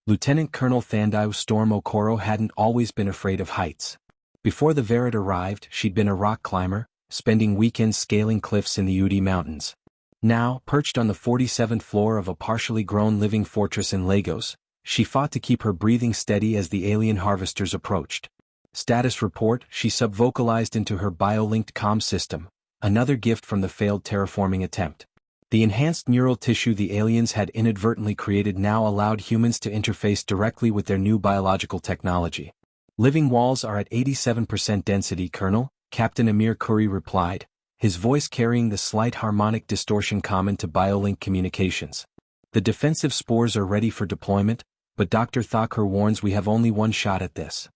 Lieutenant Colonel Thandai Storm Okoro hadn't always been afraid of heights. Before the Verid arrived, she'd been a rock climber, spending weekends scaling cliffs in the Udi Mountains. Now, perched on the 47th floor of a partially grown living fortress in Lagos, she fought to keep her breathing steady as the alien harvesters approached. Status report, she subvocalized into her bio-linked comm system, another gift from the failed terraforming attempt. The enhanced neural tissue the aliens had inadvertently created now allowed humans to interface directly with their new biological technology. Living walls are at 87% density, Colonel, Captain Amir Khoury replied, his voice carrying the slight harmonic distortion common to biolink communications. The defensive spores are ready for deployment, but Dr. Thakur warns we have only one shot at this.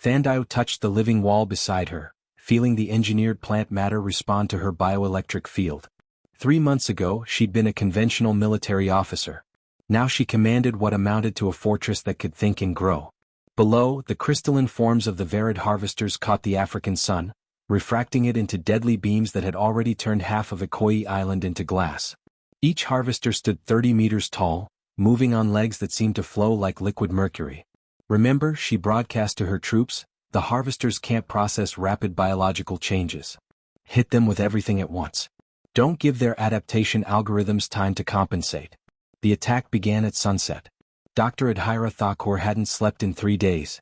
Thandai touched the living wall beside her, feeling the engineered plant matter respond to her bioelectric field. 3 months ago, she'd been a conventional military officer. Now she commanded what amounted to a fortress that could think and grow. Below, the crystalline forms of the Verid harvesters caught the African sun, refracting it into deadly beams that had already turned half of Ikoyi Island into glass. Each harvester stood 30 meters tall, moving on legs that seemed to flow like liquid mercury. Remember, she broadcast to her troops, the harvesters can't process rapid biological changes. Hit them with everything at once. Don't give their adaptation algorithms time to compensate. The attack began at sunset. Dr. Adhira Thakur hadn't slept in 3 days.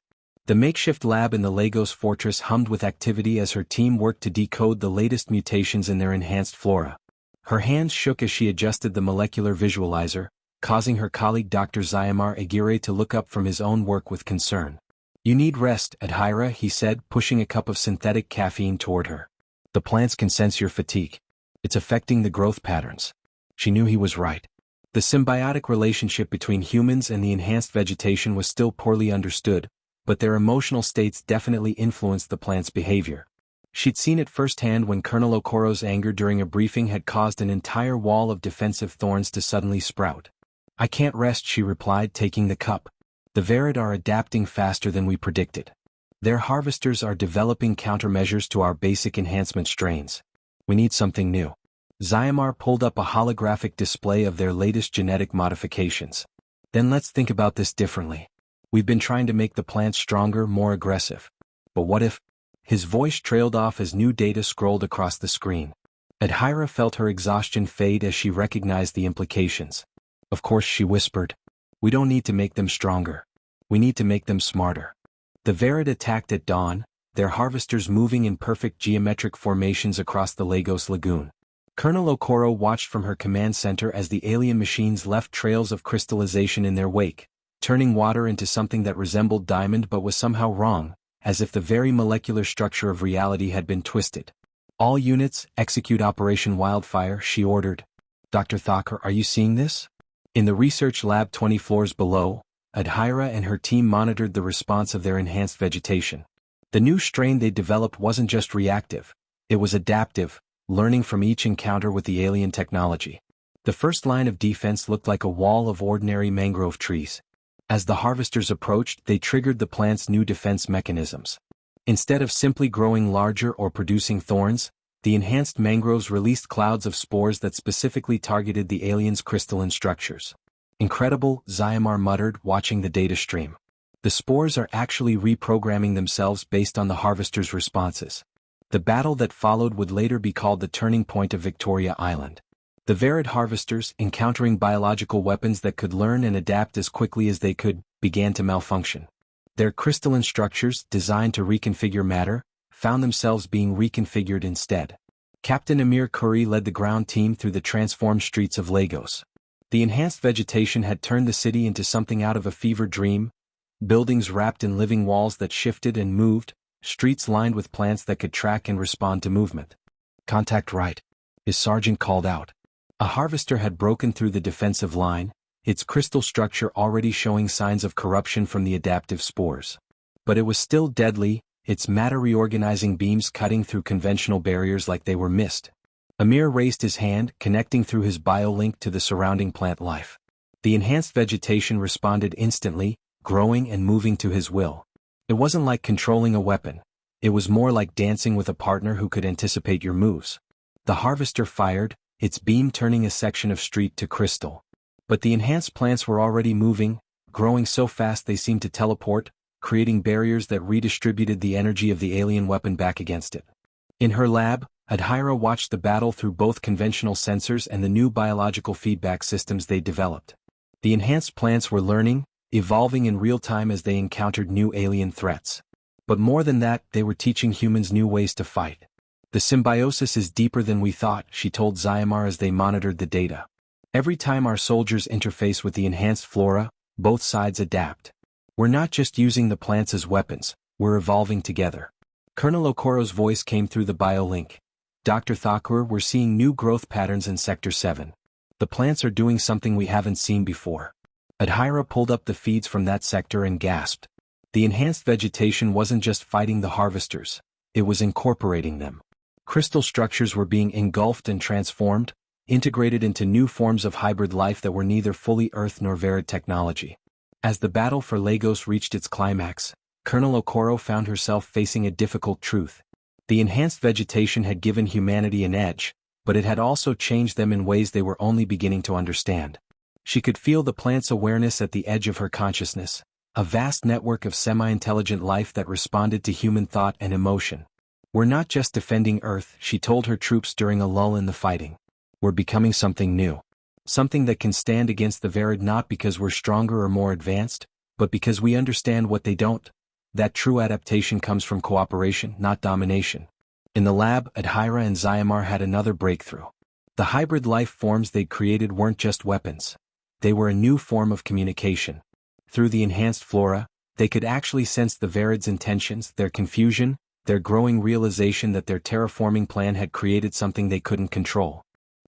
The makeshift lab in the Lagos fortress hummed with activity as her team worked to decode the latest mutations in their enhanced flora. Her hands shook as she adjusted the molecular visualizer, causing her colleague Dr. Zayamar Aguirre to look up from his own work with concern. You need rest, Adhira, he said, pushing a cup of synthetic caffeine toward her. The plants can sense your fatigue. It's affecting the growth patterns. She knew he was right. The symbiotic relationship between humans and the enhanced vegetation was still poorly understood, but their emotional states definitely influenced the plant's behavior. She'd seen it firsthand when Colonel Okoro's anger during a briefing had caused an entire wall of defensive thorns to suddenly sprout. I can't rest, she replied, taking the cup. The Verid are adapting faster than we predicted. Their harvesters are developing countermeasures to our basic enhancement strains. We need something new. Zayamar pulled up a holographic display of their latest genetic modifications. Then let's think about this differently. We've been trying to make the plants stronger, more aggressive. But what if? His voice trailed off as new data scrolled across the screen. Adhira felt her exhaustion fade as she recognized the implications. Of course, she whispered. We don't need to make them stronger. We need to make them smarter. The Verid attacked at dawn, their harvesters moving in perfect geometric formations across the Lagos Lagoon. Colonel Okoro watched from her command center as the alien machines left trails of crystallization in their wake, turning water into something that resembled diamond but was somehow wrong, as if the very molecular structure of reality had been twisted. All units, execute Operation Wildfire, she ordered. Dr. Thakur, are you seeing this? In the research lab 20 floors below, Adhira and her team monitored the response of their enhanced vegetation. The new strain they developed wasn't just reactive, it was adaptive, learning from each encounter with the alien technology. The first line of defense looked like a wall of ordinary mangrove trees. As the harvesters approached, they triggered the plant's new defense mechanisms. Instead of simply growing larger or producing thorns, the enhanced mangroves released clouds of spores that specifically targeted the aliens' crystalline structures. Incredible, Zayamar muttered, watching the data stream. The spores are actually reprogramming themselves based on the harvesters' responses. The battle that followed would later be called the turning point of Victoria Island. The Verid harvesters, encountering biological weapons that could learn and adapt as quickly as they could, began to malfunction. Their crystalline structures, designed to reconfigure matter, found themselves being reconfigured instead. Captain Amir Khoury led the ground team through the transformed streets of Lagos. The enhanced vegetation had turned the city into something out of a fever dream, buildings wrapped in living walls that shifted and moved, streets lined with plants that could track and respond to movement. Contact right, his sergeant called out. A harvester had broken through the defensive line, its crystal structure already showing signs of corruption from the adaptive spores. But it was still deadly, its matter reorganizing beams cutting through conventional barriers like they were mist. Amir raised his hand, connecting through his biolink to the surrounding plant life. The enhanced vegetation responded instantly, growing and moving to his will. It wasn't like controlling a weapon. It was more like dancing with a partner who could anticipate your moves. The harvester fired, its beam turning a section of street to crystal. But the enhanced plants were already moving, growing so fast they seemed to teleport, creating barriers that redistributed the energy of the alien weapon back against it. In her lab, Adhira watched the battle through both conventional sensors and the new biological feedback systems they developed. The enhanced plants were learning, evolving in real time as they encountered new alien threats. But more than that, they were teaching humans new ways to fight. The symbiosis is deeper than we thought, she told Zyamar as they monitored the data. Every time our soldiers interface with the enhanced flora, both sides adapt. We're not just using the plants as weapons, we're evolving together. Colonel Okoro's voice came through the biolink. Dr. Thakur, we're seeing new growth patterns in Sector 7. The plants are doing something we haven't seen before. Adhira pulled up the feeds from that sector and gasped. The enhanced vegetation wasn't just fighting the harvesters, it was incorporating them. Crystal structures were being engulfed and transformed, integrated into new forms of hybrid life that were neither fully Earth nor Verid technology. As the battle for Lagos reached its climax, Colonel Okoro found herself facing a difficult truth. The enhanced vegetation had given humanity an edge, but it had also changed them in ways they were only beginning to understand. She could feel the plant's awareness at the edge of her consciousness, a vast network of semi-intelligent life that responded to human thought and emotion. We're not just defending Earth, she told her troops during a lull in the fighting. We're becoming something new. Something that can stand against the Verid not because we're stronger or more advanced, but because we understand what they don't. That true adaptation comes from cooperation, not domination. In the lab, Adhira and Zyamar had another breakthrough. The hybrid life forms they'd created weren't just weapons. They were a new form of communication. Through the enhanced flora, they could actually sense the Verid's intentions, their confusion, their growing realization that their terraforming plan had created something they couldn't control.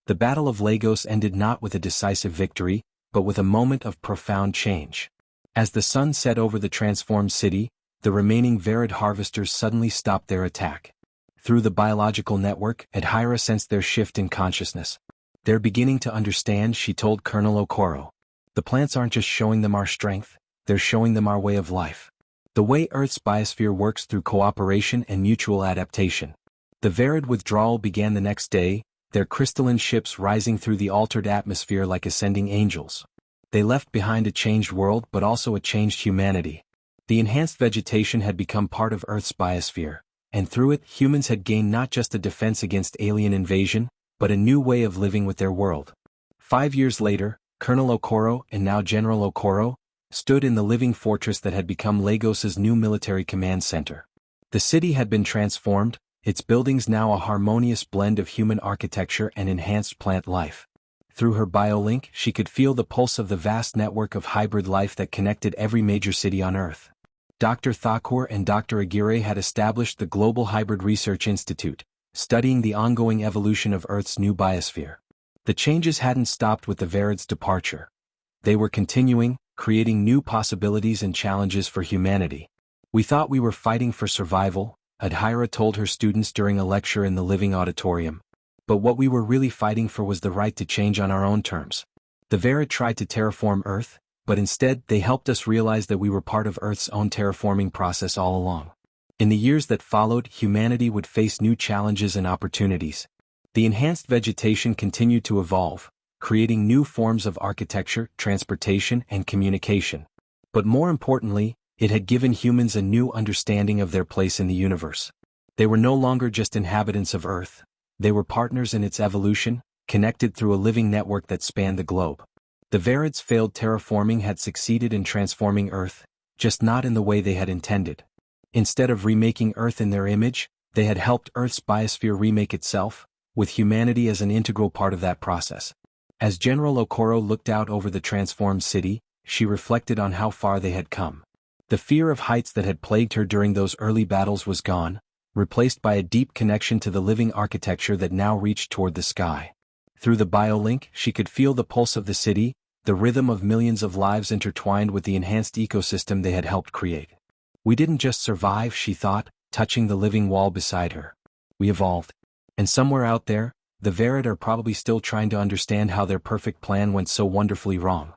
The Battle of Lagos ended not with a decisive victory, but with a moment of profound change. As the sun set over the transformed city, the remaining Verid harvesters suddenly stopped their attack. Through the biological network, Adhira sensed their shift in consciousness. They're beginning to understand, she told Colonel Okoro. The plants aren't just showing them our strength, they're showing them our way of life. The way Earth's biosphere works through cooperation and mutual adaptation. The Verid withdrawal began the next day, their crystalline ships rising through the altered atmosphere like ascending angels. They left behind a changed world but also a changed humanity. The enhanced vegetation had become part of Earth's biosphere, and through it humans had gained not just a defense against alien invasion, but a new way of living with their world. 5 years later, Colonel Okoro, and now General Okoro, stood in the living fortress that had become Lagos's new military command center. The city had been transformed, its buildings now a harmonious blend of human architecture and enhanced plant life. Through her biolink, she could feel the pulse of the vast network of hybrid life that connected every major city on Earth. Dr. Thakur and Dr. Aguirre had established the Global Hybrid Research Institute, studying the ongoing evolution of Earth's new biosphere. The changes hadn't stopped with the Verid's departure. They were continuing, creating new possibilities and challenges for humanity. We thought we were fighting for survival, Adhira told her students during a lecture in the Living Auditorium. But what we were really fighting for was the right to change on our own terms. The Verid tried to terraform Earth, but instead they helped us realize that we were part of Earth's own terraforming process all along. In the years that followed, humanity would face new challenges and opportunities. The enhanced vegetation continued to evolve, creating new forms of architecture, transportation, and communication. But more importantly, it had given humans a new understanding of their place in the universe. They were no longer just inhabitants of Earth. They were partners in its evolution, connected through a living network that spanned the globe. The Verid's failed terraforming had succeeded in transforming Earth, just not in the way they had intended. Instead of remaking Earth in their image, they had helped Earth's biosphere remake itself, with humanity as an integral part of that process. As General Okoro looked out over the transformed city, she reflected on how far they had come. The fear of heights that had plagued her during those early battles was gone, replaced by a deep connection to the living architecture that now reached toward the sky. Through the biolink, she could feel the pulse of the city, the rhythm of millions of lives intertwined with the enhanced ecosystem they had helped create. We didn't just survive, she thought, touching the living wall beside her. We evolved. And somewhere out there, the Verid are probably still trying to understand how their perfect plan went so wonderfully wrong.